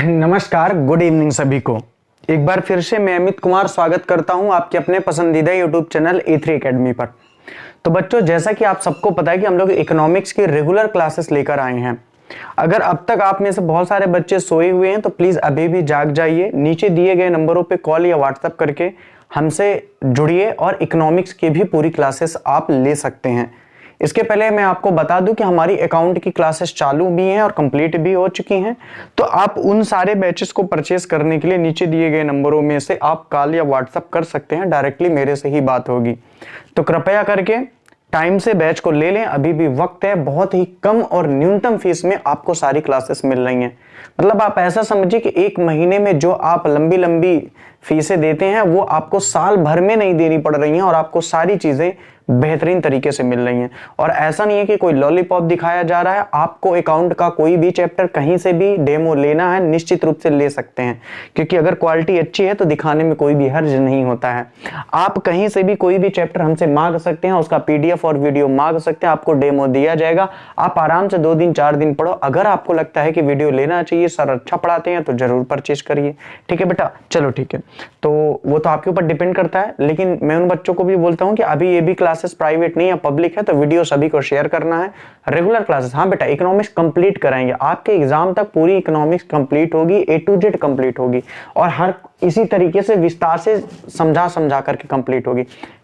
नमस्कार, good evening सभी को। एक बार फिर से मैं अमित कुमार स्वागत करता हूं आपके अपने पसंदीदा यूट्यूब चैनल E3 एकेडमी पर। तो बच्चों, जैसा कि आप सबको पता है कि हम लोग इकोनॉमिक्स की रेगुलर क्लासेस लेकर आए हैं। अगर अब तक आप में से बहुत सारे बच्चे सोए हुए हैं तो प्लीज अभी भी जाग जाइए। नीचे दिए गए नंबरों पे कॉल या व्हाट्सएप करके हमसे जुड़िए और इकोनॉमिक्स की भी पूरी क्लासेस आप ले सकते हैं। इसके पहले मैं आपको बता दूं कि हमारी अकाउंट की क्लासेस चालू भी हैं और कंप्लीट भी हो चुकी हैं। तो आप उन सारे बैचेस को परचेस करने के लिए नीचे दिए गए नंबरों में से आप कॉल या व्हाट्सएप कर सकते हैं। डायरेक्टली मेरे से ही बात होगी। तो कृपया करके टाइम से बैच को ले लें, अभी भी वक्त है। बहुत ही कम और न्यूनतम फीस में आपको सारी क्लासेस मिल रही हैं। मतलब आप ऐसा समझिए कि एक महीने में जो आप लंबी लंबी फीसें देते हैं वो आपको साल भर में नहीं देनी पड़ रही हैं और आपको सारी चीजें बेहतरीन तरीके से मिल रही हैं। और ऐसा नहीं है कि कोई लॉलीपॉप दिखाया जा रहा है। आपको अकाउंट का कोई भी चैप्टर कहीं से भी डेमो लेना है, निश्चित रूप से ले सकते हैं, क्योंकि अगर क्वालिटी अच्छी है तो दिखाने में कोई भी हर्ज नहीं होता है। आप कहीं से भी कोई भी चैप्टर हमसे मांग सकते हैं, उसका PDF और वीडियो मांग सकते हैं, आपको डेमो दिया जाएगा। आप आराम से 2 दिन 4 दिन पढ़ो। अगर आपको लगता है कि वीडियो लेना चाहिए, सर अच्छा पढ़ाते हैं, तो जरूर परचेज करिए। ठीक है बेटा, चलो ठीक है। तो वो तो आपके ऊपर डिपेंड करता है, लेकिन मैं उन बच्चों को भी बोलता हूं कि अभी ये भी क्लासेस प्राइवेट नहीं है, पब्लिक है, तो वीडियो सभी को शेयर करना है। रेगुलर क्लासेस, हाँ बेटा, इकोनॉमिक्स कंप्लीट कराएंगे। आपके एग्जाम तक पूरी इकोनॉमिक्स कंप्लीट होगी, A to Z कंप्लीट होगी और हर इसी तरीके से विस्तार से समझा करके कंप्लीट होगी।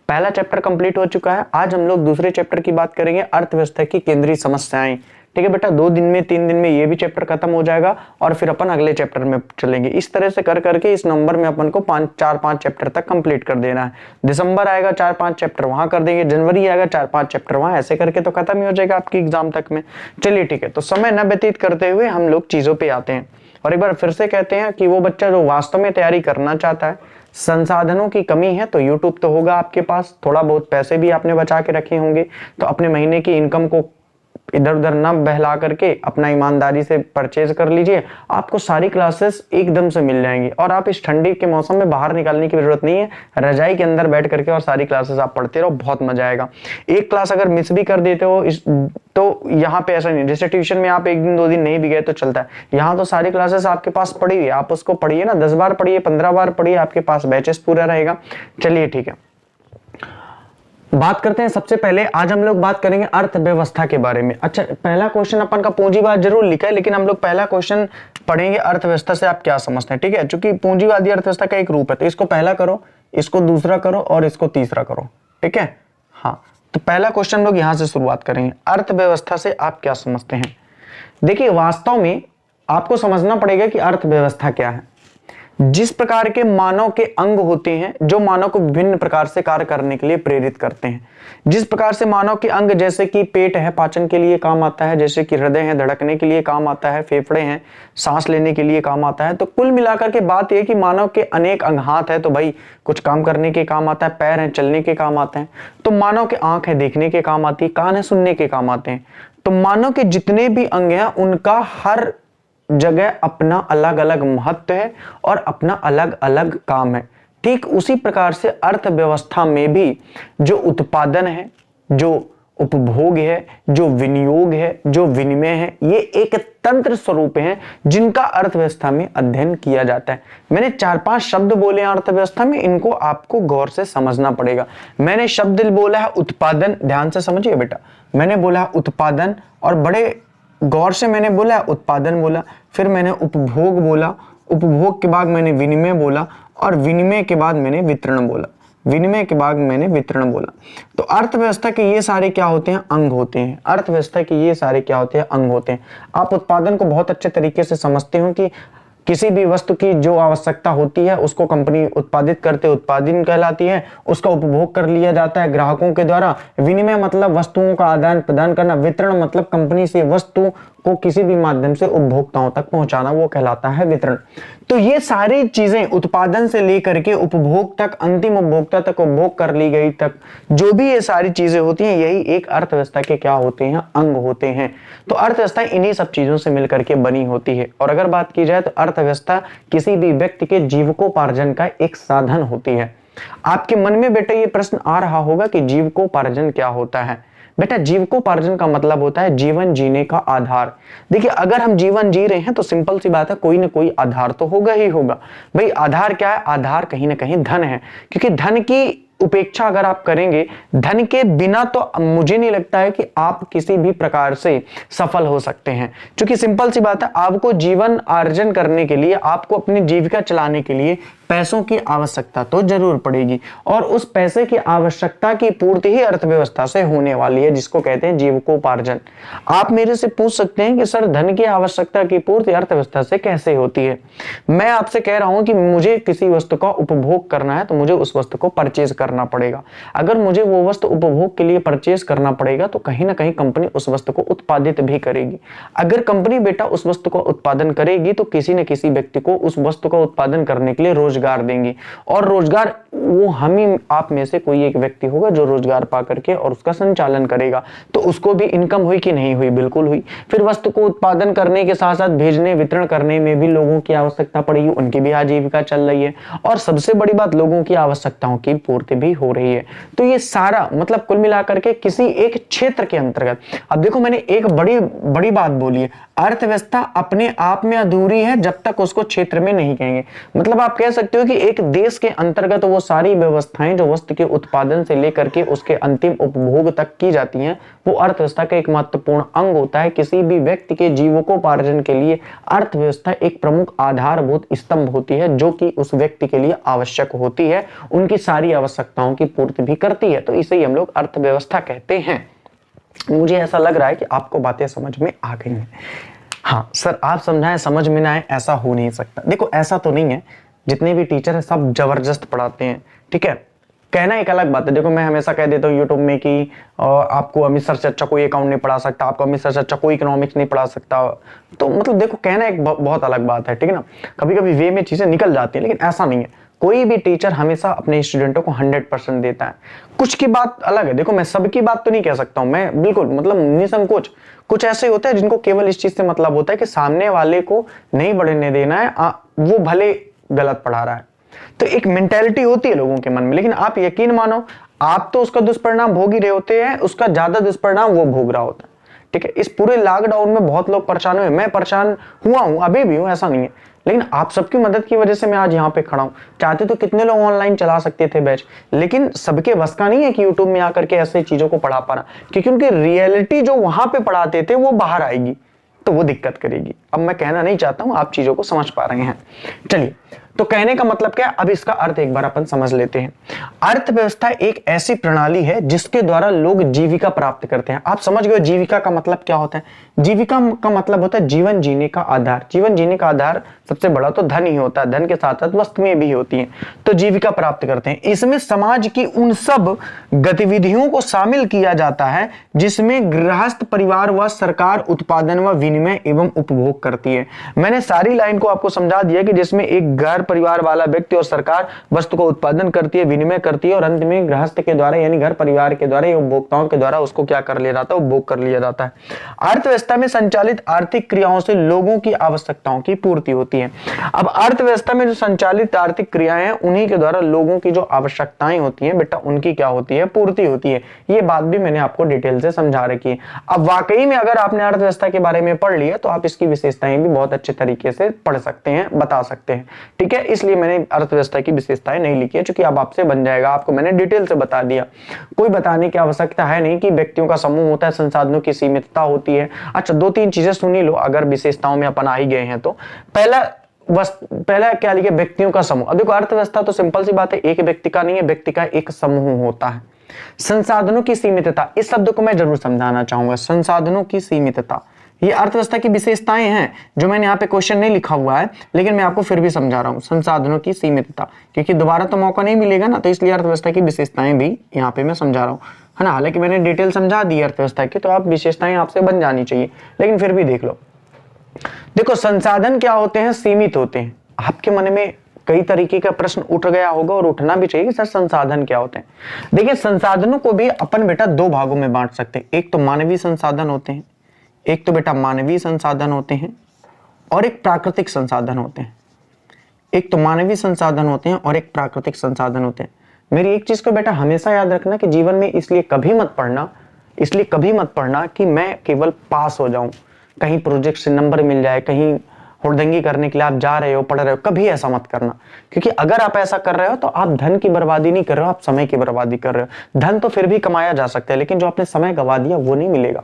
पहला चैप्टर कंप्लीट हो चुका है। आज हम लोग दूसरे चैप्टर की बात करेंगे, अर्थव्यवस्था की केंद्रीय समस्याएं। ठीक है बेटा, 2 दिन में 3 दिन में ये भी चैप्टर खत्म हो जाएगा और फिर अपन अगले चैप्टर में चलेंगे। इस तरह से कर करके इस नंबर में अपन को 4-5 चैप्टर तक कंप्लीट कर देना है। दिसंबर आएगा 4-5 चैप्टर वहां कर देंगे, जनवरी आएगा 4-5 चैप्टर वहां, ऐसे करके तो खत्म ही हो जाएगा आपकी एग्जाम तक में। चलिए ठीक है, तो समय न व्यतीत करते हुए हम लोग चीजों पे आते हैं। और एक बार फिर से कहते हैं कि वो बच्चा जो वास्तव में तैयारी करना चाहता है, संसाधनों की कमी है, तो यूट्यूब तो होगा आपके पास, थोड़ा बहुत पैसे भी आपने बचा के रखे होंगे, तो अपने महीने की इनकम को इधर उधर ना बहला करके अपना ईमानदारी से परचेज कर लीजिए। आपको सारी क्लासेस एकदम से मिल जाएंगी और आप इस ठंडी के मौसम में बाहर निकलने की जरूरत नहीं है। रजाई के अंदर बैठ करके और सारी क्लासेस आप पढ़ते रहो, बहुत मजा आएगा। एक क्लास अगर मिस भी कर देते हो तो यहाँ पे ऐसा नहीं, जैसे ट्यूशन में आप 1 दिन 2 दिन नहीं भी गए तो चलता है। यहाँ तो सारी क्लासेस आपके पास पड़ी हुई है, आप उसको पढ़िए ना, 10 बार पढ़िए, 15 बार पढ़िए, आपके पास बैचेस पूरा रहेगा। चलिए ठीक है, बात करते हैं। सबसे पहले आज हम लोग बात करेंगे अर्थव्यवस्था के बारे में। अच्छा, पहला क्वेश्चन अपन का पूंजीवाद जरूर लिखा है, लेकिन हम लोग पहला क्वेश्चन पढ़ेंगे अर्थव्यवस्था से आप क्या समझते हैं। ठीक है, क्योंकि पूंजीवादी अर्थव्यवस्था का एक रूप है, तो इसको पहला करो, इसको दूसरा करो और इसको तीसरा करो। ठीक है, हाँ, तो पहला क्वेश्चन हम लोग यहां से शुरुआत करेंगे। अर्थव्यवस्था से आप क्या समझते हैं। देखिए, वास्तव में आपको समझना पड़ेगा कि अर्थव्यवस्था क्या है। जिस प्रकार के मानव के अंग होते हैं जो मानव को विभिन्न प्रकार से कार्य करने के लिए प्रेरित करते हैं, जिस प्रकार से मानव के अंग जैसे कि पेट है पाचन के लिए काम आता है, जैसे कि हृदय है धड़कने के लिए काम आता है, फेफड़े हैं सांस लेने के लिए काम आता है, तो कुल मिलाकर के बात यह कि मानव के अनेक अंग, हाथ है तो भाई कुछ काम करने के काम आता है, पैर है चलने के काम आते हैं, तो मानव के आंख है देखने के काम आती है, कान है सुनने के काम आते हैं। तो मानव के जितने भी अंग हैं उनका हर जगह अपना अलग अलग महत्व है और अपना अलग अलग काम है। ठीक उसी प्रकार से अर्थव्यवस्था में भी जो उत्पादन है, जो उपभोग है, जो विनियोग है, जो विनिमय है, ये एक तंत्र स्वरूप है जिनका अर्थव्यवस्था में अध्ययन किया जाता है। मैंने 4-5 शब्द बोले अर्थव्यवस्था में, इनको आपको गौर से समझना पड़ेगा। मैंने शब्द बोला है उत्पादन, ध्यान से समझिए बेटा, मैंने बोला उत्पादन और बड़े गौर से मैंने बोला उत्पादन बोला, फिर मैंने उपभोग बोला, उपभोग के बाद मैंने विनिमय बोला और विनिमय के बाद मैंने वितरण बोला, विनिमय के बाद मैंने वितरण बोला। तो अर्थव्यवस्था के ये सारे क्या होते हैं, अंग होते हैं। अर्थव्यवस्था के ये सारे क्या होते हैं, अंग होते हैं। आप उत्पादन को बहुत अच्छे तरीके से समझते हो कि किसी भी वस्तु की जो आवश्यकता होती है उसको कंपनी उत्पादित करते उत्पादन कहलाती है, उसका उपभोग कर लिया जाता है ग्राहकों के द्वारा। विनिमय मतलब वस्तुओं का आदान प्रदान करना, वितरण मतलब कंपनी से वस्तु को किसी भी माध्यम से उपभोक्ताओं तक पहुंचाना, वो कहलाता है वितरण। तो ये सारी चीजें उत्पादन से लेकर के उपभोग तक, अंतिम उपभोक्ता तक उपभोग कर ली गई तक, जो भी ये सारी चीजें होती हैं, यही एक अर्थव्यवस्था के क्या होते हैं, अंग होते हैं। तो अर्थव्यवस्था इन्हीं सब चीजों से मिलकर के बनी होती है। और अगर बात की जाए तो अर्थव्यवस्था किसी भी व्यक्ति के जीविकोपार्जन का एक साधन होती है। आपके मन में बेटा ये प्रश्न आ रहा होगा कि जीविकोपार्जन क्या होता है। बेटा जीविकोपार्जन का मतलब होता है जीवन जीने का आधार। देखिए अगर हम जीवन जी रहे हैं तो सिंपल सी बात है, कोई ना कोई आधार तो होगा ही होगा। भाई आधार क्या है? आधार कहीं ना कहीं धन है, क्योंकि धन की उपेक्षा अगर आप करेंगे, धन के बिना तो मुझे नहीं लगता है कि आप किसी भी प्रकार से सफल हो सकते हैं। क्योंकि सिंपल सी बात है, आपको जीवन अर्जन करने के लिए, आपको अपनी जीविका चलाने के लिए पैसों की आवश्यकता तो जरूर पड़ेगी, और उस पैसे की आवश्यकता की पूर्ति ही अर्थव्यवस्था से होने वाली है, जिसको कहते हैं जीविकोपार्जन। आप मेरे से पूछ सकते हैं कि सर धन की आवश्यकता की पूर्ति अर्थव्यवस्था से कैसे होती है? मैं आपसे कह रहा हूं कि मुझे किसी वस्तु का उपभोग करना है तो मुझे उस वस्तु को परचेज करना पड़ेगा। अगर मुझे वो वस्तु उपभोग के लिए परचेज करना पड़ेगा तो कहीं ना कहीं कंपनी उस वस्तु को उत्पादित भी करेगी। अगर कंपनी बेटा उस वस्तु का उत्पादन करेगी तो किसी न किसी व्यक्ति को उस वस्तु का उत्पादन करने के लिए रोजगार देंगी, और रोजगार वो हम ही आप में से कोई एक व्यक्ति होगा जो रोजगार पा करके और उसका संचालन करेगा, तो उसको भी इनकम हुई कि नहीं हुई? बिल्कुल हुई। फिर वस्तु को उत्पादन करने के साथ साथ भेजने वितरण करने में भी लोगों की आवश्यकता पड़ेगी, उनकी भी आजीविका चल रही है, और सबसे बड़ी बात लोगों की आवश्यकताओं की पूर्ति भी हो रही है। तो ये सारा मतलब कुल मिलाकर के किसी एक क्षेत्र के अंतर्गत, अब देखो मैंने एक बड़ी बात बोली है, अर्थव्यवस्था अपने आप में अधूरी है जब तक उसको क्षेत्र में नहीं कहेंगे। मतलब आप कह सकते हो कि एक देश के अंतर्गत वो सारी व्यवस्थाएं जो वस्तु के उत्पादन से लेकर के उसके अंतिम उपभोग तक की जाती हैं, वो अर्थव्यवस्था का एक महत्वपूर्ण अंग होता है। किसी भी व्यक्ति के जीविकोपार्जन के लिए अर्थव्यवस्था एक प्रमुख आधारभूत स्तंभ होती है, जो कि उस व्यक्ति के लिए आवश्यक होती है, उनकी सारी आवश्यकताओं की पूर्ति भी करती है। तो इसे ही हम लोग अर्थव्यवस्था कहते हैं। मुझे ऐसा लग रहा है कि आपको बातें समझ में आ गई हैं। हाँ सर आप समझाएं, समझ में ना आए, ऐसा हो नहीं सकता। देखो ऐसा तो नहीं है, जितने भी टीचर हैं सब जबरदस्त पढ़ाते हैं, ठीक है। कहना एक अलग बात है। देखो मैं हमेशा कह देता हूँ यूट्यूब में कि आपको अमित सर से अच्छा कोई अकाउंट नहीं पढ़ा सकता, आपको अमित सर से अच्छा कोई इकोनॉमिक्स नहीं पढ़ा सकता। तो मतलब देखो कहना एक बहुत अलग बात है, ठीक है ना। कभी कभी वे में चीजें निकल जाती है, लेकिन ऐसा नहीं है। कोई भी टीचर हमेशा अपने स्टूडेंटों को 100% देता है। कुछ की बात अलग है, देखो मैं सबकी बात तो नहीं कह सकता हूं, मैं बिल्कुल मतलब निसंकोच। कुछ ऐसे होते हैं जिनको केवल इस चीज से मतलब होता है कि सामने वाले को नहीं बढ़ने देना है, वो भले गलत पढ़ा रहा है। तो एक मेंटेलिटी होती है लोगों के मन में, लेकिन आप यकीन मानो आप तो उसका दुष्परिणाम भोग ही रहे होते हैं, उसका ज्यादा दुष्परिणाम वो भोग रहा होता है, ठीक है। इस पूरे लॉकडाउन में बहुत लोग परेशान हुए, मैं परेशान हुआ हूं, अभी भी हूं, ऐसा नहीं है, लेकिन आप सबकी मदद की वजह से मैं आज यहाँ पे खड़ा हूं। चाहते तो कितने लोग ऑनलाइन चला सकते थे बैच, लेकिन सबके बस का नहीं है कि यूट्यूब में आकर के ऐसे चीजों को पढ़ा पाना, क्योंकि उनकी रियलिटी जो वहां पे पढ़ाते थे वो बाहर आएगी तो वो दिक्कत करेगी। अब मैं कहना नहीं चाहता हूं, आप चीजों को समझ पा रहे हैं। चलिए, तो कहने का मतलब क्या है, अब इसका अर्थ एक बार अपन समझ लेते हैं। अर्थव्यवस्था एक ऐसी प्रणाली है जिसके द्वारा लोग जीविका प्राप्त करते हैं। आप समझ गए जीविका का मतलब क्या होता है? जीविका का मतलब होता है जीवन जीने का आधार। जीवन जीने का आधार सबसे बड़ा तो धन ही होता है, धन के साथ साथ वस्तुएं भी होती हैं। तो जीविका प्राप्त करते हैं, इसमें समाज की उन सब गतिविधियों को शामिल किया जाता है जिसमें गृहस्थ परिवार व सरकार उत्पादन व विनिमय एवं उपभोग करती है। मैंने सारी लाइन को आपको समझा दिया कि जिसमें एक घर परिवार वाला व्यक्ति और सरकार वस्तु को उत्पादन करती है, विनिमय करती है, और अंत में गृहस्थ के द्वारा यानी घर परिवार के द्वारा या उपभोक्ताओं के द्वारा उसको क्या कर लिया जाता है, उपभोग कर लिया जाता है। अर्थव्यवस्था में संचालित आर्थिक क्रियाओं से लोगों की आवश्यकताओं की पूर्ति होती है। अब अर्थव्यवस्था में जो संचालित आर्थिक क्रियाएं हैं उन्हीं के द्वारा लोगों की जो आवश्यकताएं होती हैं बेटा उनकी क्या होती है, पूर्ति होती है। ये बात भी मैंने आपको डिटेल से समझा रखी है। अब वाकई में अगर आपने अर्थव्यवस्था के बारे में पढ़ लिया तो आप इसकी विशेषताएं भी बहुत अच्छे तरीके से पढ़ सकते हैं, बता सकते हैं, ठीक है। इसलिए मैंने अर्थव्यवस्था की विशेषताएं नहीं लिखी है, क्योंकि अब आपसे बन जाएगा, आपको मैंने डिटेल से बता दिया। कोई बताने की आवश्यकता है नहीं कि व्यक्तियों का समूह होता है, संसाधनों की सीमितता होती है। अच्छा 2-3 चीजें सुन ही लो अगर विशेषताओं में अपन आ ही गए हैं तो। पहला क्या लिखे, व्यक्तियों का समूह। अब देखो अर्थव्यवस्था तो सिंपल सी बात है, एक व्यक्ति का नहीं है, व्यक्ति का एक समूह होता है। संसाधनों की सीमितता, इस शब्द को मैं जरूर समझाना चाहूंगा। संसाधनों की सीमितता ये अर्थव्यवस्था की विशेषताएं हैं, जो मैंने यहाँ पे क्वेश्चन नहीं लिखा हुआ है, लेकिन मैं आपको फिर भी समझा रहा हूँ। संसाधनों की सीमितता, क्योंकि दोबारा तो मौका नहीं मिलेगा ना, तो इसलिए अर्थव्यवस्था की विशेषताएं भी यहाँ पे मैं समझा रहा हूँ, है ना। हालांकि मैंने डिटेल समझा दी अर्थव्यवस्था की, तो आप विशेषताएं आपसे बन जानी चाहिए, लेकिन फिर भी देख लो। देखो संसाधन क्या होते हैं, सीमित होते हैं। आपके मन में कई तरीके का प्रश्न उठ गया होगा और उठना भी चाहिए कि सर संसाधन क्या होते हैं। देखिए संसाधनों को भी अपन बेटा 2 भागों में बांट सकते हैं। एक तो मानवीय संसाधन होते हैं, एक तो बेटा मानवीय संसाधन होते हैं और एक प्राकृतिक संसाधन होते हैं। एक तो मानवीय संसाधन होते हैं और एक प्राकृतिक संसाधन होते हैं। मेरी एक चीज को बेटा हमेशा याद रखना कि जीवन में इसलिए कभी मत पढ़ना इसलिए कभी मत पढ़ना कि मैं केवल पास हो जाऊं, कहीं प्रोजेक्ट से नंबर मिल जाए, कहीं हुड़दंगी करने के लिए आप जा रहे हो, पढ़ रहे हो, कभी ऐसा मत करना। क्योंकि अगर आप ऐसा कर रहे हो तो आप धन की बर्बादी नहीं कर रहे हो, आप समय की बर्बादी कर रहे हो। धन तो फिर भी कमाया जा सकता है, लेकिन जो आपने समय गवा दिया वो नहीं मिलेगा।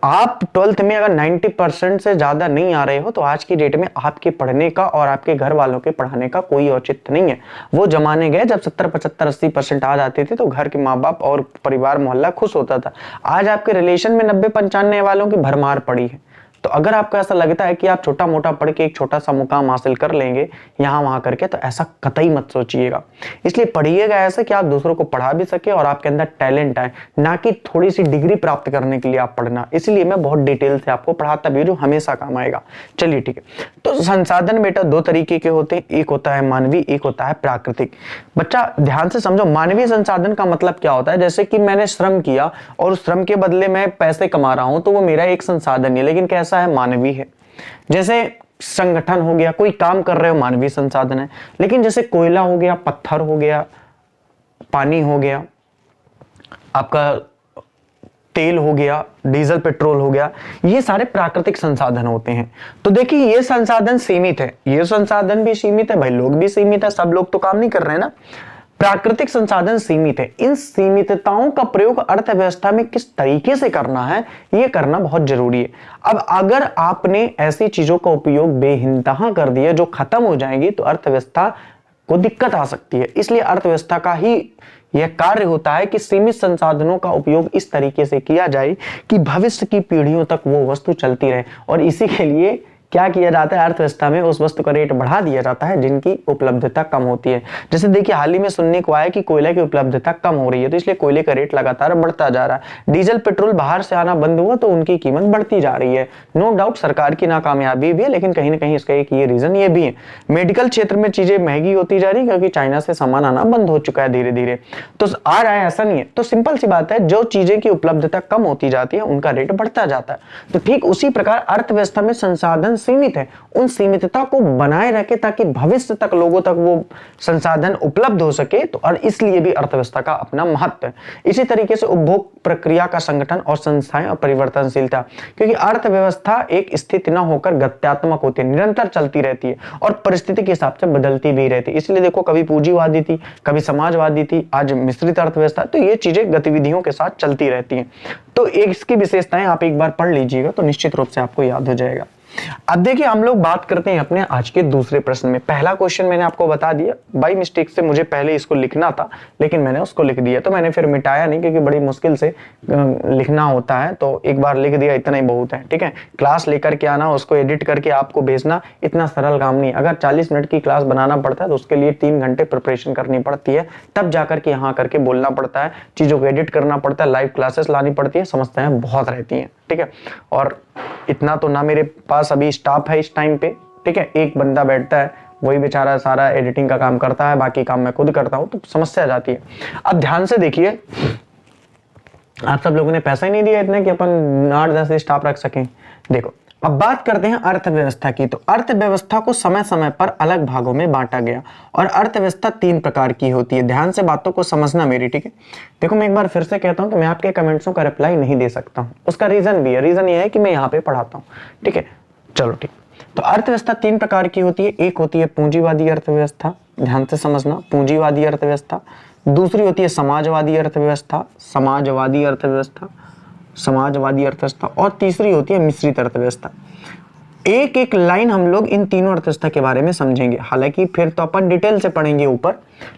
आप 12th में अगर 90% से ज्यादा नहीं आ रहे हो तो आज की डेट में आपके पढ़ने का और आपके घर वालों के पढ़ाने का कोई औचित्य नहीं है। वो जमाने गए जब 70, 75, 80% आ जाते थे तो घर के माँ बाप और परिवार मोहल्ला खुश होता था। आज आपके रिलेशन में 90, 95 वालों की भरमार पड़ी है। तो अगर आपको ऐसा लगता है कि आप छोटा मोटा पढ़ के एक छोटा सा मुकाम हासिल कर लेंगे यहाँ वहां करके, तो ऐसा कतई मत सोचिएगा। इसलिए पढ़िएगा ऐसे कि आप दूसरों को पढ़ा भी सके और आपके अंदर टैलेंट आए, ना कि थोड़ी सी डिग्री प्राप्त करने के लिए आप पढ़ना। इसलिए मैं बहुत डिटेल से आपको पढ़ाता भी हूं, जो हमेशा काम आएगा। चलिए ठीक है। तो संसाधन बेटा दो तरीके के होते हैं, एक होता है मानवीय, एक होता है प्राकृतिक। बच्चा ध्यान से समझो, मानवीय संसाधन का मतलब क्या होता है? जैसे कि मैंने श्रम किया और उस श्रम के बदले मैं पैसे कमा रहा हूं, तो वो मेरा एक संसाधन है, लेकिन कैसा है? मानवीय है। जैसे संगठन हो गया, कोई काम कर रहे हो, मानवीय संसाधन है। लेकिन जैसे कोयला हो गया, पत्थर हो गया, पानी हो गया, आपका तेल हो गया, डीजल पेट्रोल हो गया, ये सारे प्राकृतिक संसाधन होते हैं। तो देखिए ये संसाधन सीमित है, ये संसाधन भी सीमित है, भाई लोग भी सीमित है, सब लोग तो काम नहीं कर रहे हैं ना। प्राकृतिक संसाधन सीमित है। इन सीमितताओं का प्रयोग अर्थव्यवस्था में किस तरीके से करना है, यह करना बहुत जरूरी है। अब अगर आपने ऐसी चीजों का उपयोग बेइंतहा कर दिया जो खत्म हो जाएंगी, तो अर्थव्यवस्था को दिक्कत आ सकती है। इसलिए अर्थव्यवस्था का ही यह कार्य होता है कि सीमित संसाधनों का उपयोग इस तरीके से किया जाए कि भविष्य की पीढ़ियों तक वो वस्तु चलती रहे। और इसी के लिए क्या किया जाता है? अर्थव्यवस्था में उस वस्तु का रेट बढ़ा दिया जाता है जिनकी उपलब्धता कम होती है। जैसे देखिए हाल ही में सुनने को आया कि कोयले की उपलब्धता कम हो रही है, तो इसलिए कोयले का रेट लगातार बढ़ता जा रहा है। डीजल पेट्रोल बाहर से आना बंद हुआ तो उनकी कीमत बढ़ती जा रही है। नो डाउट सरकार की नाकामयाबी भी है, लेकिन कहीं ना कहीं इसका एक ये रीजन ये भी है। मेडिकल क्षेत्र में चीजें महंगी होती जा रही है क्योंकि चाइना से सामान आना बंद हो चुका है धीरे धीरे, तो आ रहा है, ऐसा नहीं है। तो सिंपल सी बात है, जो चीजें की उपलब्धता कम होती जाती है उनका रेट बढ़ता जाता है। तो ठीक उसी प्रकार अर्थव्यवस्था में संसाधन सीमित है, उन सीमितता को बनाए रखे ताकि भविष्य तक लोगों तक वो संसाधन उपलब्ध हो सके। तो और इसलिए भी अर्थव्यवस्था का अपना महत्व है। इसी तरीके से उपभोग प्रक्रिया का संगठन और संस्थाएं और परिवर्तनशीलता, क्योंकि अर्थव्यवस्था एक स्थिति न होकर गत्यात्मक होती है, निरंतर चलती रहती है और परिस्थिति के हिसाब से बदलती भी रहती है। इसलिए देखो कभी पूंजीवादी थी, कभी समाजवादी थी, आज मिश्रित अर्थव्यवस्था। तो ये चीजें गतिविधियों के साथ चलती रहती हैं। तो इसकी विशेषताएं आप एक बार पढ़ लीजिएगा तो निश्चित रूप से आपको याद हो जाएगा। अब देखिए हम लोग बात करते हैं अपने आज के दूसरे प्रश्न में। पहला क्वेश्चन मैंने आपको बता दिया, बाई मिस्टेक से मुझे पहले इसको लिखना था लेकिन मैंने उसको लिख दिया, तो मैंने फिर मिटाया नहीं क्योंकि बड़ी मुश्किल से लिखना होता है, तो एक बार लिख दिया, इतना ही बहुत है। ठीक है, क्लास लेकर के आना, उसको एडिट करके आपको भेजना इतना सरल काम नहीं। अगर 40 मिनट की क्लास बनाना पड़ता है तो उसके लिए 3 घंटे प्रिपरेशन करनी पड़ती है, तब जाकर के यहाँ करके बोलना पड़ता है, चीजों को एडिट करना पड़ता है, लाइव क्लासेस लानी पड़ती है, समस्याएं बहुत रहती हैं। ठीक है, और इतना तो ना मेरे पास अभी स्टाफ है इस टाइम पे। ठीक है, एक बंदा बैठता है, वही बेचारा सारा एडिटिंग का काम करता है, बाकी काम मैं खुद करता हूं, तो समस्या आ जाती है। अब ध्यान से देखिए, आप सब लोगों ने पैसा ही नहीं दिया इतने कि अपन 8-10 स्टाफ रख सकें। देखो अब बात करते हैं अर्थव्यवस्था की। तो अर्थव्यवस्था को समय समय पर अलग भागों में बांटा गया और अर्थव्यवस्था 3 प्रकार की होती है। ध्यान से बातों को समझना मेरी। ठीक है, देखो मैं एक बार फिर से कहता हूं कि मैं आपके कमेंट्सों का रिप्लाई नहीं दे सकता हूं, उसका रीजन भी है। रीजन ये है कि मैं यहाँ पे पढ़ाता हूँ। ठीक है, चलो ठीक। तो अर्थव्यवस्था 3 प्रकार की होती है। एक होती है पूंजीवादी अर्थव्यवस्था, ध्यान से समझना, पूंजीवादी अर्थव्यवस्था। दूसरी होती है समाजवादी अर्थव्यवस्था, समाजवादी अर्थव्यवस्था, समाजवादी अर्थव्यवस्था। और तीसरी होती है मिश्रित अर्थव्यवस्था। एक एक लाइन हम लोग इन तीनों अर्थव्यवस्था के बारे में समझेंगे। हालांकि फिर तो अपन डिटेल से पढ़ेंगे ऊपर,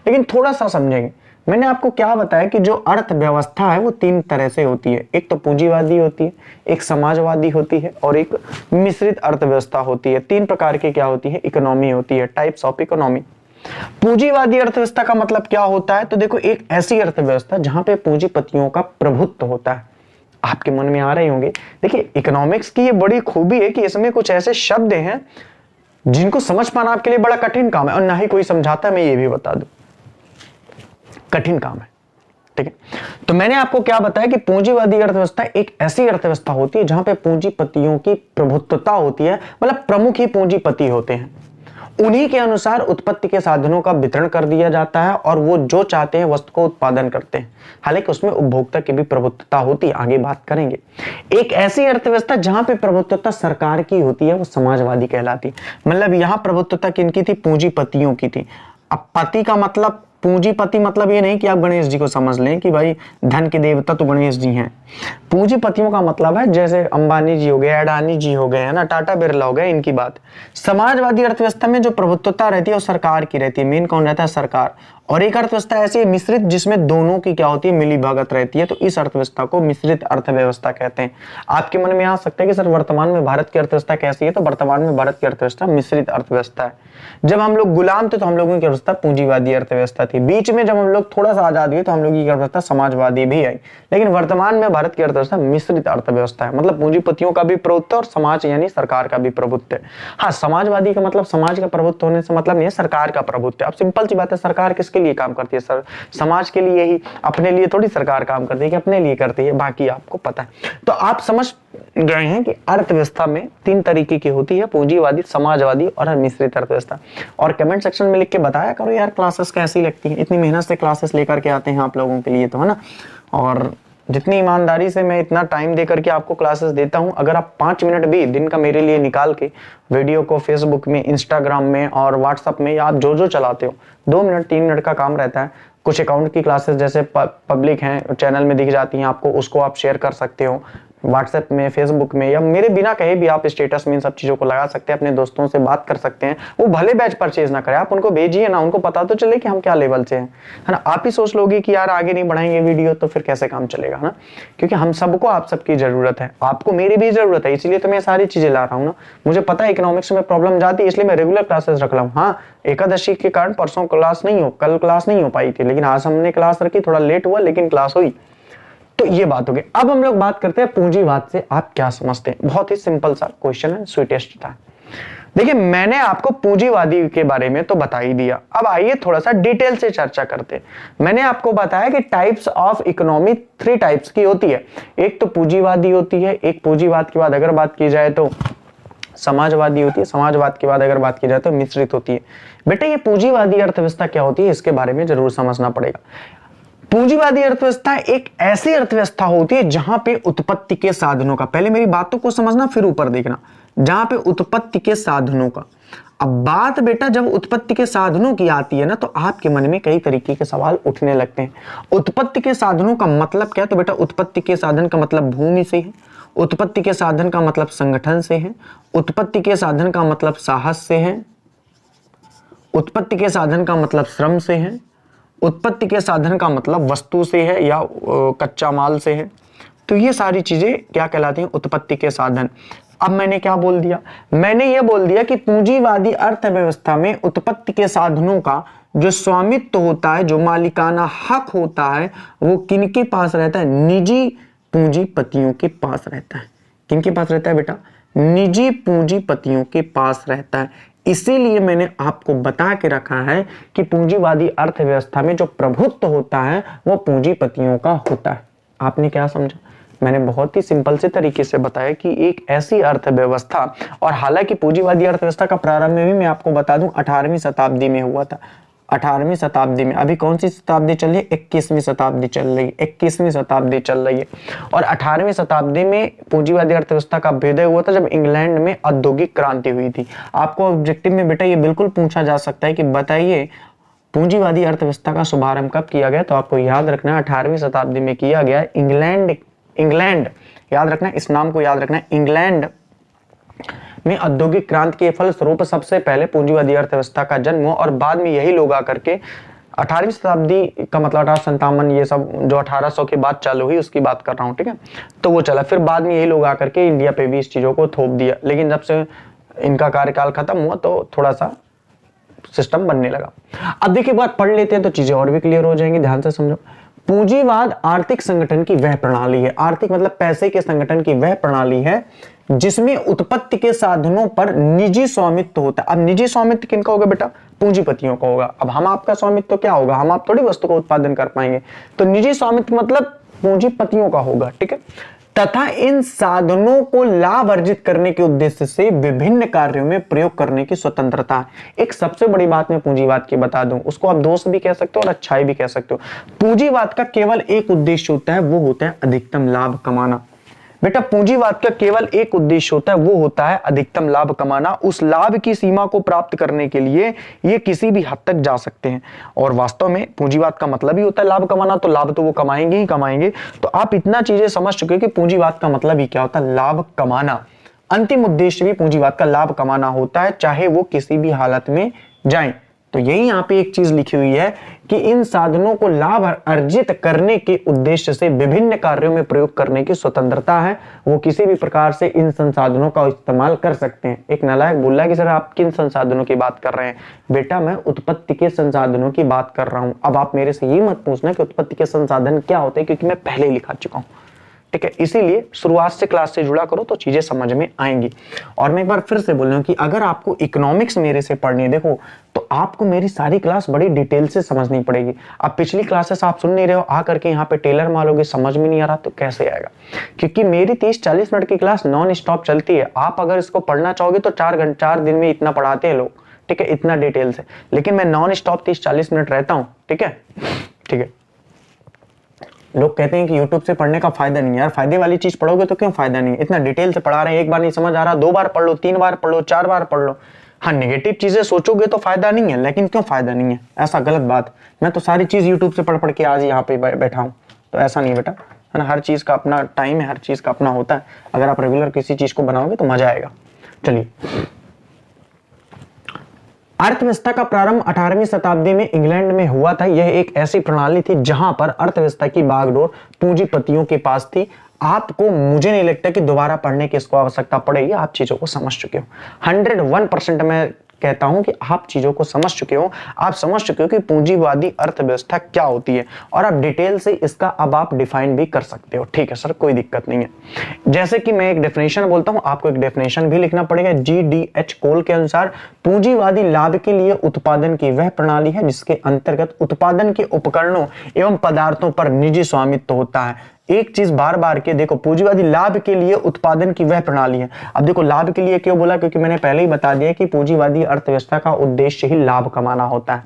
लेकिन थोड़ा सा समझेंगे। मैंने आपको क्या बताया कि जो अर्थव्यवस्था है वो 3 तरह से होती है। एक तो पूंजीवादी होती है, एक समाजवादी होती है और एक मिश्रित अर्थव्यवस्था होती है। 3 प्रकार की क्या होती है? इकोनॉमी होती है, टाइप्स ऑफ इकोनॉमी। पूंजीवादी अर्थव्यवस्था का मतलब क्या होता है? तो देखो एक ऐसी अर्थव्यवस्था जहां पे पूंजीपतियों का प्रभुत्व होता है। आपके मन में आ रहे होंगे, देखिए इकोनॉमिक्स की ये बड़ी खूबी है कि इसमें कुछ ऐसे शब्द हैं जिनको समझ पाना आपके लिए बड़ा कठिन काम है, और ना ही कोई समझाता है, मैं ये भी बता दूं, कठिन काम है। ठीक है, तो मैंने आपको क्या बताया कि पूंजीवादी अर्थव्यवस्था एक ऐसी अर्थव्यवस्था होती है जहां पे पूंजीपतियों की प्रभुत्वता होती है, मतलब प्रमुख ही पूंजीपति होते हैं। उन्हीं के अनुसार उत्पत्ति के साधनों का वितरण कर दिया जाता है और वो जो चाहते हैं वस्तु को उत्पादन करते हैं। हालांकि उसमें उपभोक्ता की भी प्रभुत्वता होती है, आगे बात करेंगे। एक ऐसी अर्थव्यवस्था जहां पे प्रभुत्वता सरकार की होती है वो समाजवादी कहलाती है। मतलब यहां प्रभुत्वता किनकी थी? पूंजीपतियों की थी। अब पति का मतलब, पूंजीपति मतलब ये नहीं कि आप गणेश जी को समझ लें कि भाई धन के देवता तो गणेश जी हैं। पूंजीपतियों का मतलब है जैसे अंबानी जी हो गए, अडानी जी हो गए, है ना, टाटा बिरला हो गए, इनकी बात। समाजवादी अर्थव्यवस्था में जो प्रभुत्वता रहती है वो सरकार की रहती है। मेन कौन रहता है? सरकार। और एक अर्थव्यवस्था ऐसी है मिश्रित, जिसमें दोनों की क्या होती है? मिली भगत रहती है। तो इस अर्थव्यवस्था को मिश्रित अर्थव्यवस्था कहते हैं। आपके मन में आ सकता है कि सर वर्तमान में भारत की अर्थव्यवस्था कैसी है? तो वर्तमान में भारत की अर्थव्यवस्था मिश्रित अर्थव्यवस्था है। जब हम लोग गुलाम थे तो हम लोगों की अवस्था पूंजीवादी अर्थव्यवस्था थी। बीच में जब हम लोग थोड़ा सा आजाद हुए तो हम लोग की अर्थव्यवस्था समाजवादी भी आई। लेकिन वर्तमान में भारत की अर्थव्यवस्था मिश्रित अर्थव्यवस्था है। मतलब पूंजीपतियों का भी प्रभुत्व और समाज यानी सरकार का भी प्रभुत्व है। हाँ, समाजवादी का मतलब समाज का प्रभुत्व होने से मतलब नहीं है सरकार का प्रभुत्व। अब सिंपल सी बात है, सरकार किसके लिए काम करती है? सर समाज के लिए ही। अपने लिए थोड़ी सरकार काम करती है कि अपने लिए करती है, बाकी आपको पता है। तो आप समझ गए हैं कि अर्थव्यवस्था में 3 तरीके की होती है, पूंजीवादी, समाजवादी और मिश्रित अर्थव्यवस्था। और कमेंट सेक्शन में लिख के बताया करो यार क्लासेस कैसी लगती हैं। इतनी मेहनत से क्लासेस लेकर के आते हैं आप लोगों के लिए, तो है ना। और जितनी ईमानदारी से मैं इतना टाइम देकर के आपको क्लासेस देता हूं, अगर आप 5 मिनट भी दिन का मेरे लिए निकाल के वीडियो को फेसबुक में, इंस्टाग्राम में और व्हाट्सएप में, या आप जो चलाते हो, 2 मिनट 3 मिनट का काम रहता है। कुछ अकाउंट की क्लासेस जैसे पब्लिक हैं, चैनल में दिख जाती हैं आपको, उसको आप शेयर कर सकते हो व्हाट्सएप में, फेसबुक में, या मेरे बिना कहे भी आप स्टेटस में इन सब चीजों को लगा सकते हैं। अपने दोस्तों से बात कर सकते हैं। वो भले बैच परचेज ना करें, आप उनको भेजिए ना, उनको पता तो चले कि हम क्या लेवल से हैं, है ना। आप ही सोच लोगे कि यार आगे नहीं बढ़ाएंगे वीडियो तो फिर कैसे काम चलेगा, है ना। क्योंकि हम सबको आप सबकी जरूरत है, आपको मेरी भी जरूरत है, इसलिए तो मैं सारी चीजें ला रहा हूँ ना। मुझे पता है इकोनॉमिक्स में प्रॉब्लम जाती है, इसलिए मैं रेगुलर क्लासेस रख रहा हूँ। हाँ, एकादशी के कारण परसों क्लास नहीं हो, कल क्लास नहीं हो पाई थी, लेकिन आज हमने क्लास रखी, थोड़ा लेट हुआ लेकिन क्लास हुई। तो ये बात हो गई। अब हम लोग बात करते हैं पूंजीवाद से आप क्या समझते हैं। बहुत ही सिंपल सा क्वेश्चन है, स्वीटेस्ट था। देखिए, मैंने आपको पूंजीवादी के बारे में तो बता ही दिया। अब आइए थोड़ा सा डिटेल से चर्चा करते हैं। मैंने आपको बताया कि टाइप्स ऑफ इकोनॉमी 3 टाइप्स की होती है। एक तो पूंजीवादी होती है, एक पूंजीवाद के बाद अगर बात की जाए तो समाजवादी होती है, समाजवाद के बाद अगर बात की जाए तो मिश्रित होती है। बेटा, ये पूंजीवादी अर्थव्यवस्था क्या होती है इसके बारे में जरूर समझना पड़ेगा। पूंजीवादी अर्थव्यवस्था एक ऐसी अर्थव्यवस्था होती है जहां पे उत्पत्ति के साधनों का, पहले मेरी बातों को समझना फिर ऊपर देखना, जहां पे उत्पत्ति के साधनों का। अब बात बेटा जब उत्पत्ति के साधनों की आती है ना, तो आपके मन में कई तरीके के सवाल उठने लगते हैं। उत्पत्ति के साधनों का मतलब क्या? तो बेटा उत्पत्ति के साधन का मतलब भूमि से है, उत्पत्ति के साधन का मतलब संगठन से है, उत्पत्ति के साधन का मतलब साहस से है, उत्पत्ति के साधन का मतलब श्रम से है, उत्पत्ति के साधन का मतलब वस्तु से है या कच्चा माल से है। तो ये सारी चीजें क्या कहलाती हैं? उत्पत्ति के साधन। अब मैंने क्या बोल दिया? मैंने ये बोल दिया कि पूंजीवादी अर्थव्यवस्था में उत्पत्ति के साधनों का जो स्वामित्व होता है, जो मालिकाना हक होता है, वो किनके पास रहता है? निजी पूंजीपतियों के पास रहता है। किनके पास रहता है बेटा? निजी पूंजीपतियों के पास रहता है। इसीलिए मैंने आपको बता के रखा है कि पूंजीवादी अर्थव्यवस्था में जो प्रभुत्व होता है वो पूंजीपतियों का होता है। आपने क्या समझा? मैंने बहुत ही सिंपल से तरीके से बताया कि एक ऐसी अर्थव्यवस्था, और हालांकि पूंजीवादी अर्थव्यवस्था का प्रारंभ में भी मैं आपको बता दूं 18वीं शताब्दी में हुआ था। 18वीं शताब्दी में, अभी कौन सी शताब्दी चल रही है? 21वीं शताब्दी चल रही है, 21वीं शताब्दी चल रही है। और 18वीं शताब्दी में पूंजीवादी अर्थव्यवस्था का अभ्युदय हुआ था जब इंग्लैंड में औद्योगिक क्रांति हुई थी। आपको ऑब्जेक्टिव में बेटा ये बिल्कुल पूछा जा सकता है कि बताइए पूंजीवादी अर्थव्यवस्था का शुभारंभ कब किया गया? तो आपको याद रखना 18वीं शताब्दी में किया गया। इंग्लैंड याद रखना, इस नाम को याद रखना। इंग्लैंड में औद्योगिक क्रांति के फलस्वरूप सबसे पहले पूंजीवादी अर्थव्यवस्था का जन्म हुआ, और बाद में यही लोग आकर के 18वीं शताब्दी का मतलब 1857 ये सब जो 1800 के बाद चालू हुई उसकी बात कर रहा हूँ, ठीक है। तो वो चला, फिर बाद में यही लोग आकर के इंडिया पे भी इस चीजों को थोप दिया। लेकिन जब से इनका कार्यकाल खत्म हुआ तो थोड़ा सा सिस्टम बनने लगा। अब देखिए बात पढ़ लेते हैं तो चीजें और भी क्लियर हो जाएंगी, ध्यान से समझो। पूंजीवाद आर्थिक संगठन की वह प्रणाली है, आर्थिक मतलब पैसे के संगठन की वह प्रणाली है जिसमें उत्पत्ति के साधनों पर निजी स्वामित्व होता है। अब निजी स्वामित्व किनका होगा बेटा? पूंजीपतियों का होगा। अब हम आपका स्वामित्व क्या होगा? हम आप थोड़ी वस्तु का उत्पादन कर पाएंगे, तो निजी स्वामित्व मतलब पूंजीपतियों का होगा, ठीक है। तथा इन साधनों को लाभ अर्जित करने के उद्देश्य से विभिन्न कार्यों में प्रयोग करने की स्वतंत्रता है। एक सबसे बड़ी बात मैं पूंजीवाद की बता दूं, उसको आप दोष भी कह सकते हो और अच्छाई भी कह सकते हो। पूंजीवाद का केवल एक उद्देश्य होता है, वो होता है अधिकतम लाभ कमाना। बेटा पूंजीवाद का केवल एक उद्देश्य होता है, वो होता है अधिकतम लाभ कमाना। उस लाभ की सीमा को प्राप्त करने के लिए ये किसी भी हद तक जा सकते हैं, और वास्तव में पूंजीवाद का मतलब ही होता है लाभ कमाना, तो लाभ तो वो कमाएंगे ही कमाएंगे। तो आप इतना चीजें समझ चुके कि पूंजीवाद का मतलब ही क्या होता है, लाभ कमाना। अंतिम उद्देश्य भी पूंजीवाद का लाभ कमाना होता है, चाहे वो किसी भी हालत में जाए। तो यही यहाँ पे एक चीज लिखी हुई है कि इन साधनों को लाभ अर्जित करने के उद्देश्य से विभिन्न कार्यों में प्रयोग करने की स्वतंत्रता है। वो किसी भी प्रकार से इन संसाधनों का इस्तेमाल कर सकते हैं। एक नालायक बोल रहा है कि सर आप किन संसाधनों की बात कर रहे हैं? बेटा मैं उत्पत्ति के संसाधनों की बात कर रहा हूं। अब आप मेरे से ये मत पूछना कि उत्पत्ति के संसाधन क्या होते हैं, क्योंकि मैं पहले ही लिखा चुका हूं। ठीक है, इसीलिए शुरुआत से क्लास से जुड़ा करो तो चीजें समझ में आएंगी। और मैं एक बार फिर से बोल रहा हूं कि अगर आपको इकोनॉमिक्स मेरे से पढ़नी है, देखो, तो आपको मेरी सारी क्लास बड़ी डिटेल से समझनी पड़ेगी। अब पिछली क्लासेस आप सुन नहीं रहे हो, आ करके यहाँ पे टेलर मारोगे, समझ में नहीं आ रहा तो कैसे आएगा? क्योंकि मेरी 30-40 मिनट की क्लास नॉन स्टॉप चलती है। आप अगर इसको पढ़ना चाहोगे तो 4 दिन में इतना पढ़ाते हैं लोग, ठीक है, इतना डिटेल से। लेकिन मैं नॉन स्टॉप 30-40 मिनट रहता हूँ। ठीक है, ठीक है। लोग कहते हैं कि YouTube से पढ़ने का फायदा नहीं है। यार फायदे वाली चीज पढ़ोगे तो क्यों फायदा नहीं है? इतना डिटेल से पढ़ा रहे हैं, एक बार नहीं समझ आ रहा 2 बार पढ़ लो, 3 बार पढ़ लो, 4 बार पढ़ लो। हाँ, नेगेटिव चीजें सोचोगे तो फायदा नहीं है, लेकिन क्यों फायदा नहीं है? ऐसा गलत बात। मैं तो सारी चीज YouTube से पढ़ पढ़ के आज यहाँ पे बैठा हूँ, तो ऐसा नहीं बेटा, है ना। हर चीज का अपना टाइम है, हर चीज का अपना होता है। अगर आप रेगुलर किसी चीज को बनाओगे तो मजा आएगा। चलिए, अर्थव्यवस्था का प्रारंभ 18वीं शताब्दी में इंग्लैंड में हुआ था। यह एक ऐसी प्रणाली थी जहां पर अर्थव्यवस्था की बागडोर पूंजीपतियों के पास थी। आपको, मुझे नहीं लगता कि दोबारा पढ़ने की इसको आवश्यकता पड़ेगी, आप चीजों को समझ चुके हो। 101% मैं कहता हूं कि आप चीजों को समझ चुके हो। आप समझ चुके हो कि पूंजीवादी अर्थव्यवस्था क्या होती है, और आप डिटेल से इसका अब आप डिफाइन भी कर सकते हो। ठीक है सर, कोई दिक्कत नहीं है। जैसे कि मैं एक डेफिनेशन बोलता हूं, आपको एक डेफिनेशन भी लिखना पड़ेगा। GDH कोल के अनुसार पूंजीवादी लाभ के लिए उत्पादन की वह प्रणाली है जिसके अंतर्गत उत्पादन के उपकरणों एवं पदार्थों पर निजी स्वामित्व होता है। एक चीज बार बार के देखो, पूंजीवादी लाभ के लिए उत्पादन की वह प्रणाली है। अब देखो लाभ के लिए क्यों बोला, क्योंकि मैंने पहले ही बता दिया कि पूंजीवादी अर्थव्यवस्था का उद्देश्य ही लाभ कमाना होता है।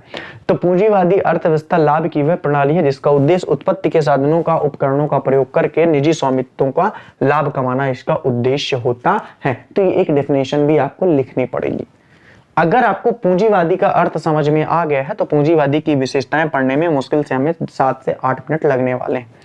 तो पूंजीवादी अर्थव्यवस्था लाभ की वह प्रणाली है जिसका उद्देश्य उत्पत्ति के साधनों का, उपकरणों का प्रयोग करके निजी स्वामित्वों का लाभ कमाना इसका उद्देश्य होता है। तो ये एक डेफिनेशन भी आपको लिखनी पड़ेगी। अगर आपको पूंजीवादी का अर्थ समझ में आ गया है तो पूंजीवादी की विशेषताएं पढ़ने में मुश्किल से हमें 7 से 8 मिनट लगने वाले हैं।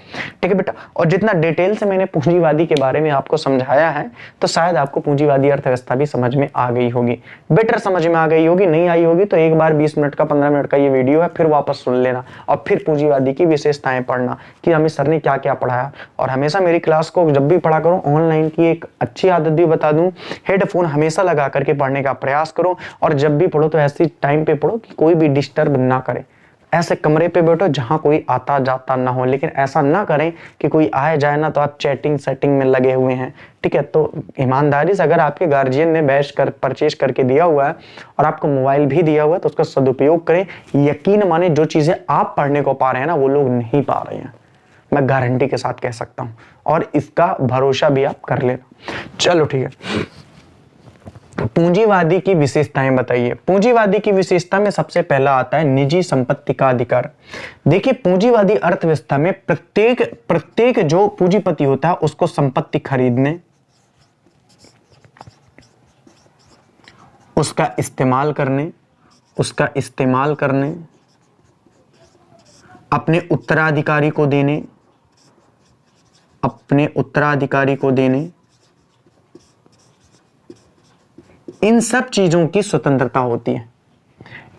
ठीक है बेटा, और जितना डिटेल से मैंने पूंजीवादी के बारे में आपको समझाया है तो शायद आपको पूंजीवादी अर्थव्यवस्था भी समझ में आ गई होगी, बेटर समझ में आ गई होगी। नहीं आई होगी तो एक बार 20 मिनट का, 15 मिनट का ये वीडियो है, फिर वापस सुन लेना और फिर पूंजीवादी की विशेषताएं पढ़ना कि हमें सर ने क्या क्या पढ़ाया। और हमेशा मेरी क्लास को जब भी पढ़ा करो, ऑनलाइन की एक अच्छी आदत भी बता दूं, हेडफोन हमेशा लगा करके पढ़ने का प्रयास करो। और जब भी पढ़ो तो ऐसी टाइम पे पढ़ो कि कोई भी डिस्टर्ब ना करे। ऐसे कमरे पे बैठो जहां कोई आता जाता ना हो, लेकिन ऐसा ना करें कि कोई आए जाए ना तो आप चैटिंग सेटिंग में लगे हुए हैं। ठीक है, तो ईमानदारी से अगर आपके गार्जियन ने बैच कर परचेज करके दिया हुआ है और आपको मोबाइल भी दिया हुआ है तो उसका सदुपयोग करें। यकीन माने जो चीजें आप पढ़ने को पा रहे हैं ना, वो लोग नहीं पा रहे हैं, मैं गारंटी के साथ कह सकता हूं, और इसका भरोसा भी आप कर लेना। चलो ठीक है, पूंजीवादी की विशेषताएं बताइए। पूंजीवादी की विशेषता में सबसे पहला आता है निजी संपत्ति का अधिकार। देखिए, पूंजीवादी अर्थव्यवस्था में प्रत्येक जो पूंजीपति होता है उसको संपत्ति खरीदने, उसका इस्तेमाल करने, अपने उत्तराधिकारी को देने, इन सब चीजों की स्वतंत्रता होती है।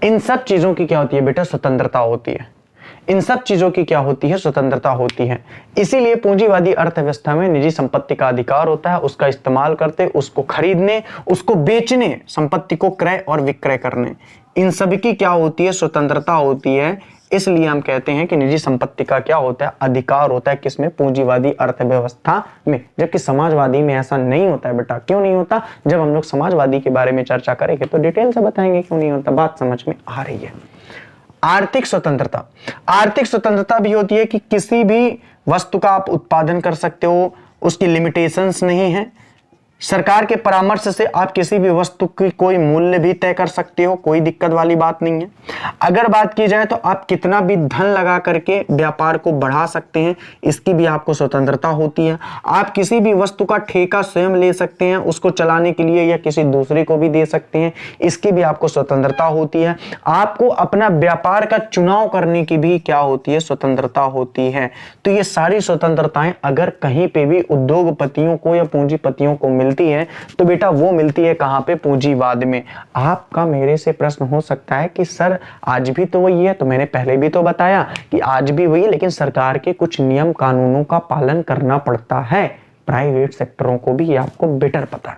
इन सब चीजों की क्या होती है बेटा? स्वतंत्रता होती है। इन सब चीजों की क्या होती है? स्वतंत्रता होती है। इसीलिए पूंजीवादी अर्थव्यवस्था में निजी संपत्ति का अधिकार होता है, उसका इस्तेमाल करते, उसको खरीदने, उसको बेचने, संपत्ति को क्रय और विक्रय करने, इन सभी की क्या होती है? स्वतंत्रता होती है। इसलिए हम कहते हैं कि निजी संपत्ति का क्या होता है? अधिकार होता है। किसमें? पूंजीवादी अर्थव्यवस्था में। जबकि समाजवादी में ऐसा नहीं होता है बेटा। क्यों नहीं होता? जब हम लोग समाजवादी के बारे में चर्चा करेंगे तो डिटेल से बताएंगे क्यों नहीं होता। बात समझ में आ रही है? आर्थिक स्वतंत्रता भी होती है कि किसी भी वस्तु का आप उत्पादन कर सकते हो, उसकी लिमिटेशंस नहीं है। सरकार के परामर्श से आप किसी भी वस्तु की कोई मूल्य भी तय कर सकते हो, कोई दिक्कत वाली बात नहीं है। अगर बात की जाए तो आप कितना भी धन लगा करके व्यापार को बढ़ा सकते हैं, इसकी भी आपको स्वतंत्रता होती है। आप किसी भी वस्तु का ठेका स्वयं ले सकते हैं उसको चलाने के लिए, या किसी दूसरे को भी दे सकते हैं, इसकी भी आपको स्वतंत्रता होती है। आपको अपना व्यापार का चुनाव करने की भी क्या होती है, स्वतंत्रता होती है। तो ये सारी स्वतंत्रताएं अगर कहीं पे भी उद्योगपतियों को या पूंजीपतियों को मिलती है तो बेटा वो मिलती है कहां पे, पूंजीवाद में। आपका मेरे से प्रश्न हो सकता है कि सर आज भी तो वही है, तो मैंने पहले भी तो बताया कि आज भी वही है, लेकिन सरकार के कुछ नियम कानूनों का पालन करना पड़ता है। प्राइवेट सेक्टरों को भी ये आपको बेटर पता है।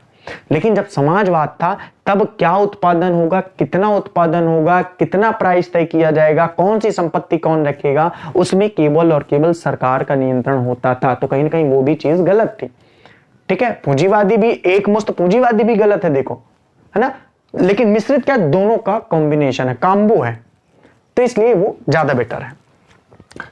लेकिन जब समाजवाद था तब क्या उत्पादन होगा, कितना उत्पादन होगा, कितना प्राइस तय किया जाएगा, कौन सी संपत्ति कौन रखेगा, उसमें केवल और केवल सरकार का नियंत्रण होता था। तो कहीं ना कहीं वो भी चीज गलत थी। ठीक है, पूंजीवादी भी एक मुश्त पूंजीवादी भी गलत है, देखो, है ना, लेकिन मिश्रित क्या, दोनों का कॉम्बिनेशन है, काम्बो है, तो इसलिए वो ज्यादा बेटर है।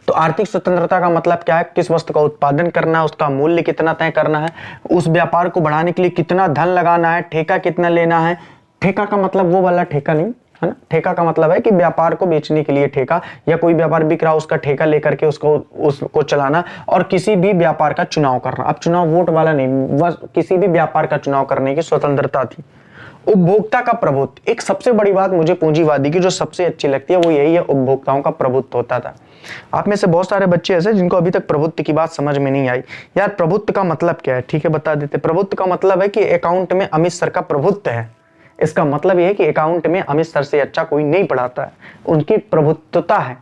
तो आर्थिक स्वतंत्रता का मतलब क्या है, किस वस्तु का उत्पादन करना है, उसका मूल्य कितना तय करना है, उस व्यापार को बढ़ाने के लिए कितना धन लगाना है, ठेका कितना लेना है। ठेका का मतलब वो वाला ठेका नहीं, है ना, ठेका का मतलब है कि व्यापार को बेचने के लिए ठेका, या कोई व्यापार बिक रहा उसका ठेका लेकर के उसको चलाना, और किसी भी व्यापार का चुनाव करना। अब चुनाव वोट वाला नहीं, बस किसी भी व्यापार का चुनाव करने की स्वतंत्रता थी। उपभोक्ता का प्रभुत्व, एक सबसे बड़ी बात मुझे पूंजीवादी की जो सबसे अच्छी लगती है वो यही है, उपभोक्ताओं का प्रभुत्व होता था। आप में से बहुत सारे बच्चे ऐसे जिनको अभी तक प्रभुत्व की बात समझ में नहीं आई। यार प्रभुत्व का मतलब क्या है, ठीक है बता देते। प्रभुत्व का मतलब है कि अकाउंट में अमित सर का प्रभुत्व है। इसका मतलब यह है कि अकाउंट में अमित सर से अच्छा कोई नहीं पढ़ाता है, उनकी प्रभुत्वता है।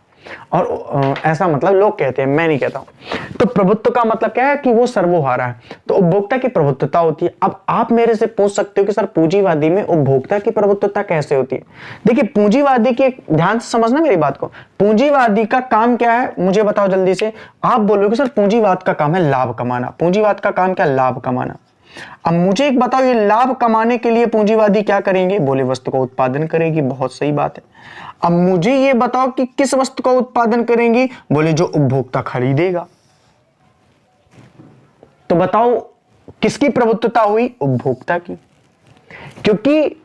और ऐसा मतलब लोग कहते हैं, मैं नहीं कहता हूं। तो प्रभुत्व का मतलब क्या है कि वो सर्वोहारा है, तो उपभोक्ता की प्रभुत्वता होती है। अब आप मेरे से पूछ सकते हो कि सर पूंजीवादी में उपभोक्ता की प्रभुत्वता कैसे होती है। देखिए पूंजीवादी की, ध्यान से समझना मेरी बात को, पूंजीवादी का काम क्या है मुझे बताओ जल्दी से। आप बोलोगे सर पूंजीवाद का काम है लाभ कमाना। पूंजीवाद का काम क्या, लाभ कमाना। अब मुझे एक बताओ, ये लाभ कमाने के लिए पूंजीवादी क्या करेंगे, बोले वस्तु का उत्पादन करेगी, बहुत सही बात है। अब मुझे ये बताओ कि किस वस्तु का उत्पादन करेंगी, बोले जो उपभोक्ता खरीदेगा। तो बताओ किसकी प्रभुत्वता हुई, उपभोक्ता की, क्योंकि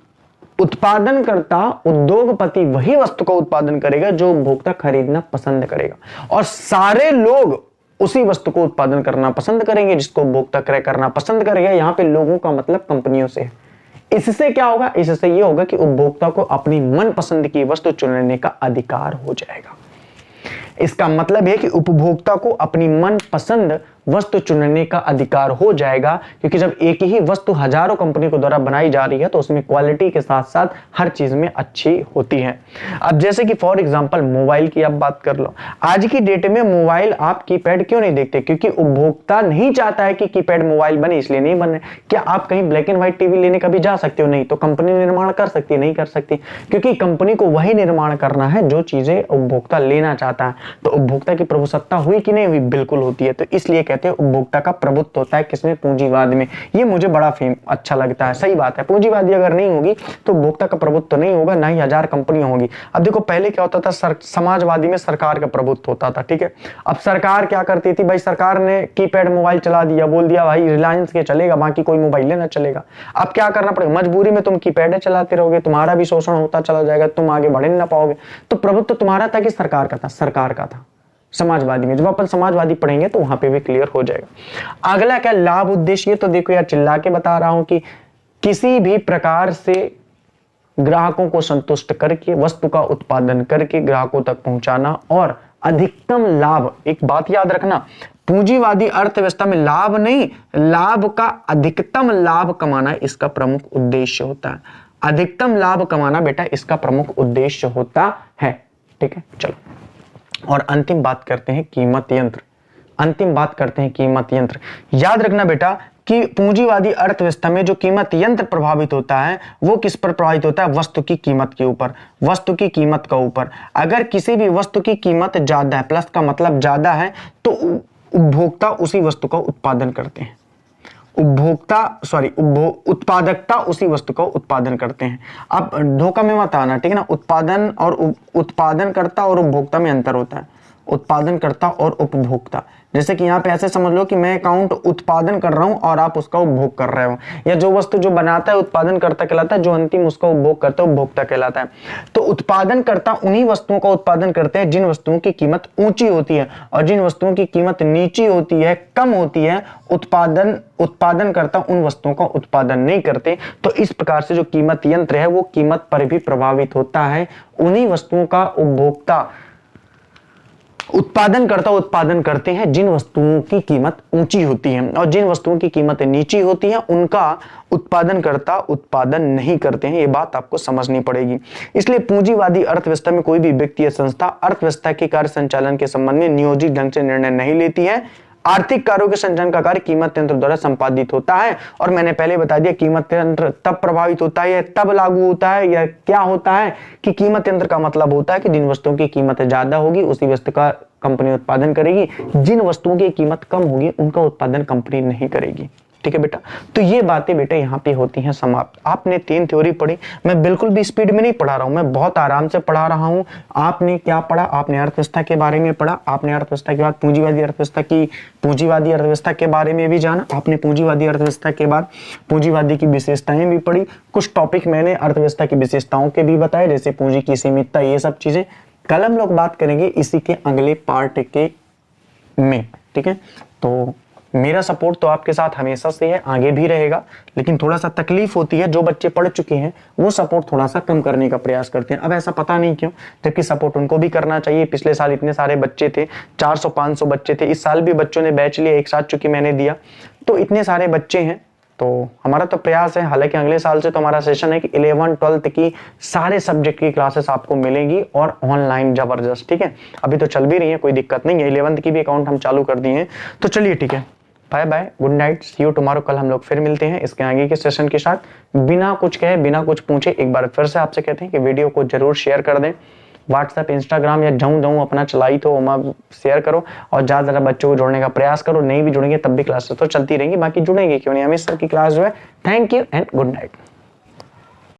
उत्पादनकर्ता उद्योगपति वही वस्तु का उत्पादन करेगा जो उपभोक्ता खरीदना पसंद करेगा, और सारे लोग उसी वस्तु को उत्पादन करना पसंद करेंगे जिसको उपभोक्ता क्रय करना पसंद करेगा। यहां पे लोगों का मतलब कंपनियों से है। इससे क्या होगा, इससे ये होगा कि उपभोक्ता को अपनी मनपसंद की वस्तु चुनने का अधिकार हो जाएगा। इसका मतलब है कि उपभोक्ता को अपनी मनपसंद वस्तु चुनने का अधिकार हो जाएगा, क्योंकि जब एक ही वस्तु हजारों कंपनी को द्वारा बनाई जा रही है तो उसमें क्वालिटी के साथ साथ हर चीज में अच्छी होती है। अब जैसे कि फॉर एग्जांपल मोबाइल की आप बात कर लो, आज की डेट में मोबाइल आप कीपैड क्यों नहीं देखते, क्योंकि उपभोक्ता नहीं चाहता है कि कीपैड मोबाइल बने, इसलिए नहीं बने। क्या आप कहीं ब्लैक एंड व्हाइट टीवी लेने कभी जा सकते हो, नहीं। तो कंपनी निर्माण कर सकती है, नहीं कर सकती, क्योंकि कंपनी को वही निर्माण करना है जो चीजें उपभोक्ता लेना चाहता है। तो उपभोक्ता की प्रभुसत्ता हुई कि नहीं हुई, बिल्कुल होती है। तो इसलिए कहते हैं उपभोक्ता का प्रभुत्व होता है किसमें, पूंजीवाद में। ये मुझे बड़ा अच्छा लगता है, सही बात है। पूंजीवादी अगर नहीं होगी तो उपभोक्ता का प्रभुत्व तो नहीं होगा, ना ही हजार कंपनियां होंगी। अब देखो पहले क्या होता था, समाजवादी में सरकार का प्रभुत्व होता था, ठीक है। अब सरकार क्या करती थी भाई, सरकार ने कीपैड मोबाइल चला दिया, बोल दिया भाई रिलायंस के चलेगा, बाकी कोई मोबाइल लेना चलेगा। अब क्या करना पड़ेगा, मजबूरी में तुम कीपैड चलाते रहोगे, तुम्हारा भी शोषण होता चला जाएगा, तुम आगे बढ़ ना पाओगे। तो प्रभुत्व तुम्हारा था कि सरकार का था, सरकार का था। समाजवादी में जब अपन समाजवादी पढ़ेंगे तो वहां पे भी क्लियर हो जाएगा। अगला क्या, लाभ उद्देश्य। तो देखो यार चिल्ला के बता रहा हूं कि किसी भी प्रकार से ग्राहकों को संतुष्ट करके वस्तु का उत्पादन करके ग्राहकों तक पहुंचाना और अधिकतम लाभ। एक बात याद रखना, पूंजीवादी अर्थव्यवस्था में लाभ नहीं, लाभ का अधिकतम लाभ कमाना इसका प्रमुख उद्देश्य होता है। अधिकतम लाभ कमाना बेटा इसका प्रमुख उद्देश्य होता है, ठीक है। चलो और अंतिम बात करते हैं कीमत यंत्र। अंतिम बात करते हैं कीमत यंत्र। याद रखना बेटा कि पूंजीवादी अर्थव्यवस्था में जो कीमत यंत्र प्रभावित होता है वो किस पर प्रभावित होता है, वस्तु की कीमत के ऊपर, वस्तु की कीमत का ऊपर। अगर किसी भी वस्तु की कीमत ज्यादा है, प्लस का मतलब ज्यादा है, तो उपभोक्ता उसी वस्तु का उत्पादन करते हैं। उत्पादकता उसी वस्तु का उत्पादन करते हैं। अब धोखा में मत आना, ठीक है ना। उत्पादन और उत्पादनकर्ता और उपभोक्ता में अंतर होता है। उत्पादनकर्ता और उपभोक्ता। जैसे कि यहाँ पे ऐसे समझ लो कि मैं अकाउंट उत्पादन कर रहा हूं और आप उसका उपभोग कर रहे हो, या जो वस्तु जो बनाता है उत्पादनकर्ता कहलाता है, जो अंतिम उसका उपभोग करता है उपभोक्ता कहलाता है। तो उत्पादनकर्ता उन्हीं वस्तुओं का उत्पादन करते हैं जिन वस्तुओं की कीमत ऊंची होती है, और जिन वस्तुओं की कीमत नीची होती है, कम होती है, उत्पादनकर्ता उन वस्तुओं का उत्पादन नहीं करते। तो इस प्रकार से जो कीमत यंत्र है वो कीमत पर भी प्रभावित होता है। उन्हीं वस्तुओं का उपभोक्ता उत्पादनकर्ता उत्पादन करते हैं जिन वस्तुओं की कीमत ऊंची होती है, और जिन वस्तुओं की कीमत नीची होती है उनका उत्पादनकर्ता उत्पादन नहीं करते हैं। ये बात आपको समझनी पड़ेगी। इसलिए पूंजीवादी अर्थव्यवस्था में कोई भी व्यक्ति या संस्था अर्थव्यवस्था के कार्य संचालन के संबंध में नियोजित ढंग से निर्णय नहीं लेती है। आर्थिक कार्यों के संचालन का कार्य कीमत यंत्र द्वारा संपादित होता है। और मैंने पहले बता दिया कीमत यंत्र तब प्रभावित होता है या तब लागू होता है या क्या होता है कि कीमत यंत्र का मतलब होता है कि जिन वस्तुओं की कीमत ज्यादा होगी उसी वस्तु का कंपनी उत्पादन करेगी, जिन वस्तुओं की कीमत कम होगी उनका उत्पादन कंपनी नहीं करेगी। ठीक है बेटा, तो ये बातें बेटा यहाँ पे होती हैं समाप्त। आपने 3 थ्योरी पढ़ी, मैं बिल्कुल भी स्पीड में नहीं पढ़ा रहा हूँ, मैं बहुत आराम से पढ़ा रहा हूँ। आपने क्या पढ़ा? आपने अर्थव्यवस्था के बारे में पढ़ा, आपने अर्थव्यवस्था के बाद पूंजीवादी अर्थव्यवस्था के बारे में भी जाना, आपने पूंजीवादी अर्थव्यवस्था के बाद पूंजीवादी की विशेषताएं भी पढ़ी। कुछ टॉपिक मैंने अर्थव्यवस्था की विशेषताओं के भी बताए, जैसे पूंजी की सीमितता, ये सब चीजें कल हम लोग बात करेंगे इसी के अगले पार्ट के में। ठीक है, तो मेरा सपोर्ट तो आपके साथ हमेशा से है, आगे भी रहेगा, लेकिन थोड़ा सा तकलीफ होती है। जो बच्चे पढ़ चुके हैं वो सपोर्ट थोड़ा सा कम करने का प्रयास करते हैं। अब ऐसा पता नहीं क्यों, जबकि सपोर्ट उनको भी करना चाहिए। पिछले साल इतने सारे बच्चे थे, 400-500 बच्चे थे, इस साल भी बच्चों ने बैच लिया एक साथ, चूंकि मैंने दिया, तो इतने सारे बच्चे हैं। तो हमारा तो प्रयास है, हालांकि अगले साल से तो हमारा सेशन है कि 11-12 की सारे सब्जेक्ट की क्लासेस आपको मिलेंगी और ऑनलाइन जबरदस्त। ठीक है, अभी तो चल भी रही है, कोई दिक्कत नहीं है। 11th की भी अकाउंट हम चालू कर दिए हैं। तो चलिए ठीक है, bye bye, good night, see you tomorrow. कल हम लोग फिर मिलते हैं इसके आगे के सेशन के साथ। बिना कुछ कहे, बिना कुछ पूछे, एक बार फिर से आपसे कहते हैं कि वीडियो को जरूर शेयर कर दें। व्हाट्सएप, इंस्टाग्राम या जऊं अपना चलाई तो वहाँ शेयर करो, और ज्यादा बच्चों को जोड़ने का प्रयास करो। नहीं भी जुड़ेंगे तब भी क्लासेस तो चलती रहेंगी, बाकी जुड़ेंगे क्यों नहीं, हमें सर की क्लास जो है। Thank you and good night.